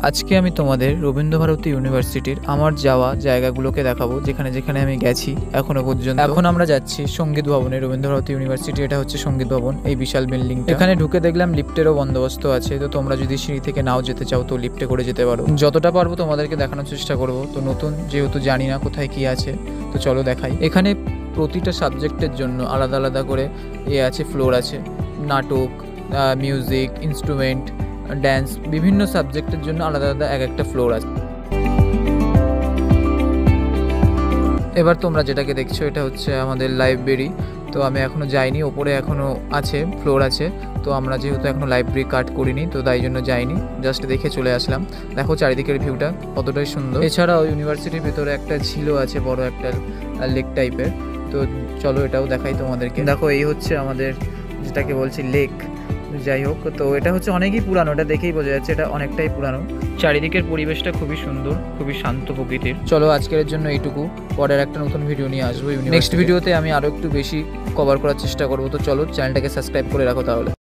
আজকে আমি তোমাদের রবীন্দ্রভারতী ইউনিভার্সিটির আমার যাওয়া জায়গাগুলোকে দেখাবো, যেখানে যেখানে আমি গেছি এখনো পর্যন্ত। এখন আমরা যাচ্ছি সঙ্গীত ভবনে। রবীন্দ্রভারতী ইউনিভার্সিটি, এটা হচ্ছে সঙ্গীত ভবন, এই বিশাল বিল্ডিং। এখানে ঢুকে দেখলাম লিফটেরও বন্দোবস্ত আছে, তো তোমরা যদি সিঁড়ি থেকে নাও যেতে চাও তো লিফটে করে যেতে পারো। যতটা পারবো তোমাদেরকে দেখানোর চেষ্টা করব। তো নতুন যেহেতু জানি না কোথায় কি আছে, তো চলো দেখাই। এখানে প্রতিটা সাবজেক্টের জন্য আলাদা আলাদা করে আছে, ফ্লোর আছে। নাটক, মিউজিক, ইনস্ট্রুমেন্ট, ড্যান্স, বিভিন্ন সাবজেক্টের জন্য আলাদা আলাদা এক একটা ফ্লোর আছে। এবার তোমরা যেটাকে দেখছো এটা হচ্ছে আমাদের লাইব্রেরি। তো আমি এখনও যাইনি, ওপরে এখনও আছে, ফ্লোর আছে। তো আমরা যেহেতু এখনও লাইব্রেরি কার্ড করিনি, তো তাই জন্য যাইনি, জাস্ট দেখে চলে আসলাম। দেখো চারিদিকের ভিউটা কতটাই সুন্দর। এছাড়াও ইউনিভার্সিটির ভিতরে একটা ঝিলও আছে, বড় একটা লেক টাইপের। তো চলো এটাও দেখাই তোমাদেরকে। দেখো এই হচ্ছে আমাদের যেটাকে বলছি লেক। যাই হোক, তো এটা হচ্ছে অনেকই পুরানো, এটা দেখেই বোঝা যাচ্ছে এটা অনেকটাই পুরানো। চারিদিকের পরিবেশটা খুবই সুন্দর, খুবই শান্ত প্রকৃতির। চলো আজকের জন্য এইটুকু, পরের একটা নতুন ভিডিও নিয়ে আসবো। নেক্সট ভিডিওতে আমি আরও একটু বেশি কভার করার চেষ্টা করবো। তো চলো চ্যানেলটাকে সাবস্ক্রাইব করে রাখো তাহলে।